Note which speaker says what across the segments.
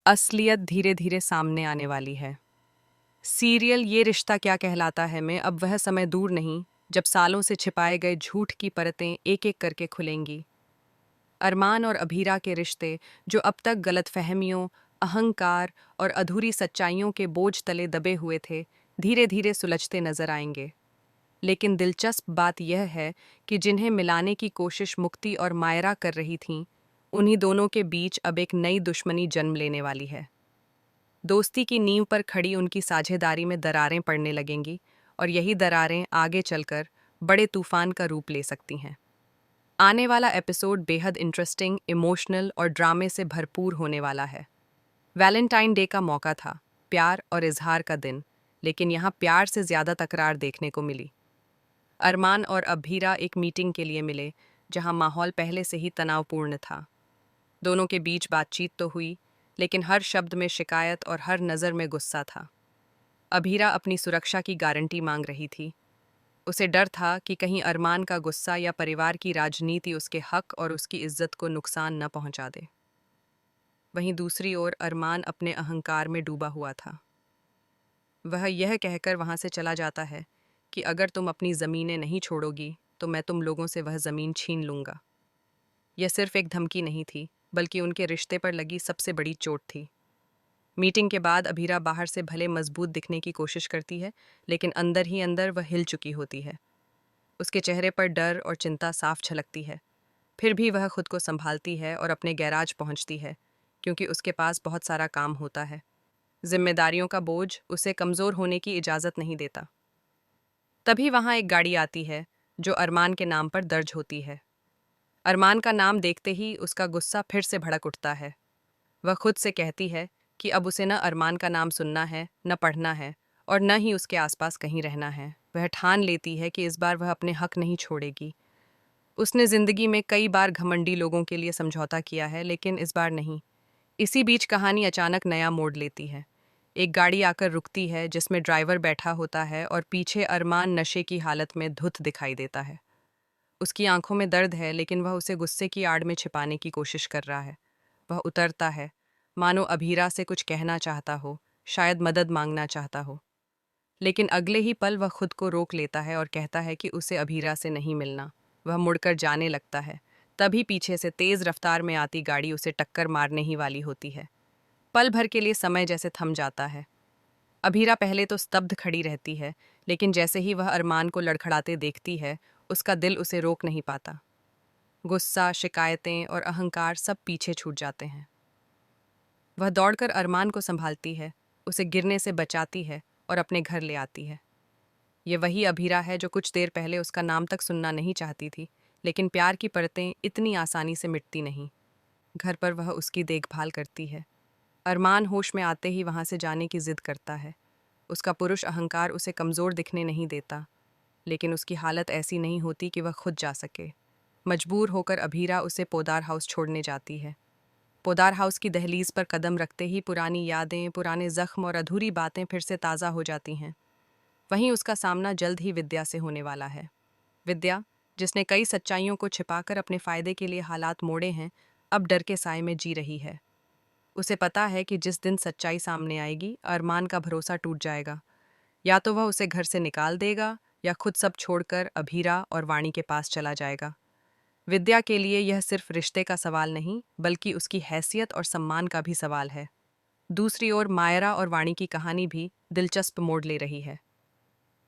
Speaker 1: असलियत धीरे धीरे सामने आने वाली है। सीरियल ये रिश्ता क्या कहलाता है में अब वह समय दूर नहीं जब सालों से छिपाए गए झूठ की परतें एक एक करके खुलेंगी। अरमान और अभीरा के रिश्ते, जो अब तक गलतफहमियों, अहंकार और अधूरी सच्चाइयों के बोझ तले दबे हुए थे, धीरे धीरे सुलझते नजर आएंगे। लेकिन दिलचस्प बात यह है कि जिन्हें मिलाने की कोशिश मुक्ति और मायरा कर रही थीं, उन्हीं दोनों के बीच अब एक नई दुश्मनी जन्म लेने वाली है। दोस्ती की नींव पर खड़ी उनकी साझेदारी में दरारें पड़ने लगेंगी, और यही दरारें आगे चलकर बड़े तूफान का रूप ले सकती हैं। आने वाला एपिसोड बेहद इंटरेस्टिंग, इमोशनल और ड्रामे से भरपूर होने वाला है। वैलेंटाइन डे का मौका था, प्यार और इजहार का दिन, लेकिन यहाँ प्यार से ज्यादा तकरार देखने को मिली। अरमान और अभीरा एक मीटिंग के लिए मिले, जहाँ माहौल पहले से ही तनावपूर्ण था। दोनों के बीच बातचीत तो हुई, लेकिन हर शब्द में शिकायत और हर नज़र में गुस्सा था। अभीरा अपनी सुरक्षा की गारंटी मांग रही थी। उसे डर था कि कहीं अरमान का गुस्सा या परिवार की राजनीति उसके हक और उसकी इज्जत को नुकसान न पहुंचा दे। वहीं दूसरी ओर अरमान अपने अहंकार में डूबा हुआ था। वह यह कहकर वहां से चला जाता है कि अगर तुम अपनी ज़मीनें नहीं छोड़ोगी तो मैं तुम लोगों से वह ज़मीन छीन लूँगा। यह सिर्फ एक धमकी नहीं थी, बल्कि उनके रिश्ते पर लगी सबसे बड़ी चोट थी। मीटिंग के बाद अभीरा बाहर से भले मजबूत दिखने की कोशिश करती है, लेकिन अंदर ही अंदर वह हिल चुकी होती है। उसके चेहरे पर डर और चिंता साफ झलकती है। फिर भी वह खुद को संभालती है और अपने गैराज पहुंचती है, क्योंकि उसके पास बहुत सारा काम होता है। जिम्मेदारियों का बोझ उसे कमज़ोर होने की इजाज़त नहीं देता। तभी वहां एक गाड़ी आती है, जो अरमान के नाम पर दर्ज होती है। अरमान का नाम देखते ही उसका गुस्सा फिर से भड़क उठता है। वह खुद से कहती है कि अब उसे न अरमान का नाम सुनना है, न पढ़ना है, और न ही उसके आसपास कहीं रहना है। वह ठान लेती है कि इस बार वह अपने हक नहीं छोड़ेगी। उसने जिंदगी में कई बार घमंडी लोगों के लिए समझौता किया है, लेकिन इस बार नहीं। इसी बीच कहानी अचानक नया मोड़ लेती है। एक गाड़ी आकर रुकती है, जिसमें ड्राइवर बैठा होता है और पीछे अरमान नशे की हालत में धुत दिखाई देता है। उसकी आंखों में दर्द है, लेकिन वह उसे गुस्से की आड़ में छिपाने की कोशिश कर रहा है। वह उतरता है, मानो अभीरा से कुछ कहना चाहता हो, शायद मदद मांगना चाहता हो। लेकिन अगले ही पल वह खुद को रोक लेता है और कहता है कि उसे अभीरा से नहीं मिलना। वह मुड़कर जाने लगता है। तभी पीछे से तेज रफ्तार में आती गाड़ी उसे टक्कर मारने ही वाली होती है। पल भर के लिए समय जैसे थम जाता है। अभीरा पहले तो स्तब्ध खड़ी रहती है, लेकिन जैसे ही वह अरमान को लड़खड़ाते देखती है, उसका दिल उसे रोक नहीं पाता। गुस्सा, शिकायतें और अहंकार सब पीछे छूट जाते हैं। वह दौड़कर अरमान को संभालती है, उसे गिरने से बचाती है और अपने घर ले आती है। ये वही अभीरा है जो कुछ देर पहले उसका नाम तक सुनना नहीं चाहती थी, लेकिन प्यार की परतें इतनी आसानी से मिटती नहीं। घर पर वह उसकी देखभाल करती है। अरमान होश में आते ही वहां से जाने की जिद करता है। उसका पुरुष अहंकार उसे कमज़ोर दिखने नहीं देता, लेकिन उसकी हालत ऐसी नहीं होती कि वह खुद जा सके। मजबूर होकर अभीरा उसे पोदार हाउस छोड़ने जाती है। पोदार हाउस की दहलीज पर कदम रखते ही पुरानी यादें, पुराने जख्म और अधूरी बातें फिर से ताज़ा हो जाती हैं। वहीं उसका सामना जल्द ही विद्या से होने वाला है। विद्या, जिसने कई सच्चाइयों को छिपाकर अपने फायदे के लिए हालात मोड़े हैं, अब डर के साए में जी रही है। उसे पता है कि जिस दिन सच्चाई सामने आएगी, अरमान का भरोसा टूट जाएगा। या तो वह उसे घर से निकाल देगा, या खुद सब छोड़कर अभीरा और वाणी के पास चला जाएगा। विद्या के लिए यह सिर्फ रिश्ते का सवाल नहीं, बल्कि उसकी हैसियत और सम्मान का भी सवाल है। दूसरी ओर मायरा और वाणी की कहानी भी दिलचस्प मोड़ ले रही है।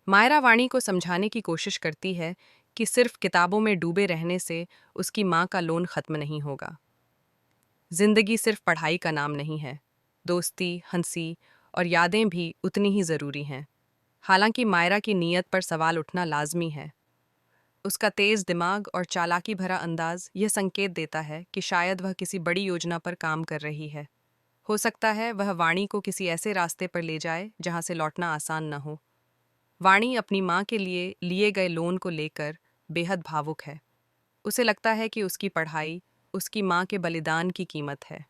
Speaker 1: मायरा वाणी को समझाने की कोशिश करती है कि सिर्फ किताबों में डूबे रहने से उसकी माँ का लोन खत्म नहीं होगा। जिंदगी सिर्फ पढ़ाई का नाम नहीं है। दोस्ती, हंसी और यादें भी उतनी ही ज़रूरी हैं। हालांकि मायरा की नीयत पर सवाल उठना लाजमी है। उसका तेज दिमाग और चालाकी भरा अंदाज यह संकेत देता है कि शायद वह किसी बड़ी योजना पर काम कर रही है। हो सकता है वह वाणी को किसी ऐसे रास्ते पर ले जाए जहां से लौटना आसान न हो। वाणी अपनी माँ के लिए लिए गए लोन को लेकर बेहद भावुक है। उसे लगता है कि उसकी पढ़ाई उसकी माँ के बलिदान की कीमत है।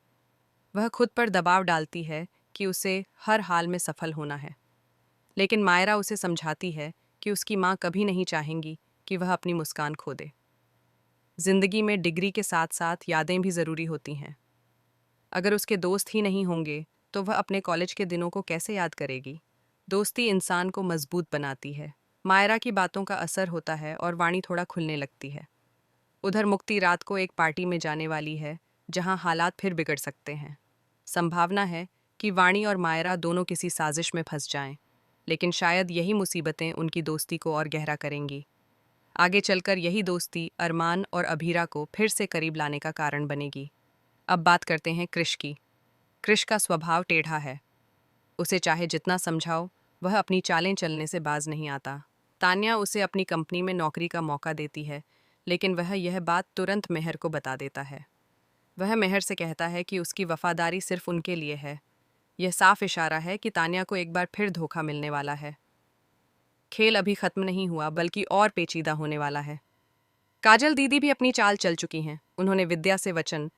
Speaker 1: वह खुद पर दबाव डालती है कि उसे हर हाल में सफल होना है। लेकिन मायरा उसे समझाती है कि उसकी माँ कभी नहीं चाहेंगी कि वह अपनी मुस्कान खो दे। जिंदगी में डिग्री के साथ साथ यादें भी ज़रूरी होती हैं। अगर उसके दोस्त ही नहीं होंगे तो वह अपने कॉलेज के दिनों को कैसे याद करेगी। दोस्ती इंसान को मजबूत बनाती है। मायरा की बातों का असर होता है और वाणी थोड़ा खुलने लगती है। उधर मुक्ति रात को एक पार्टी में जाने वाली है जहां हालात फिर बिगड़ सकते हैं। संभावना है कि वाणी और मायरा दोनों किसी साजिश में फंस जाएं, लेकिन शायद यही मुसीबतें उनकी दोस्ती को और गहरा करेंगी। आगे चलकर यही दोस्ती अरमान और अभीरा को फिर से करीब लाने का कारण बनेगी। अब बात करते हैं कृष की। कृष का स्वभाव टेढ़ा है। उसे चाहे जितना समझाओ, वह अपनी चालें चलने से बाज नहीं आता। तान्या उसे अपनी कंपनी में नौकरी का मौका देती है, लेकिन वह यह बात तुरंत मेहर को बता देता है। वह मेहर से कहता है कि उसकी वफादारी सिर्फ उनके लिए है। यह साफ इशारा है कि तान्या को एक बार फिर धोखा मिलने वाला है। खेल अभी खत्म नहीं हुआ, बल्कि और पेचीदा होने वाला है। काजल दीदी भी अपनी चाल चल चुकी हैं। उन्होंने विद्या से वचन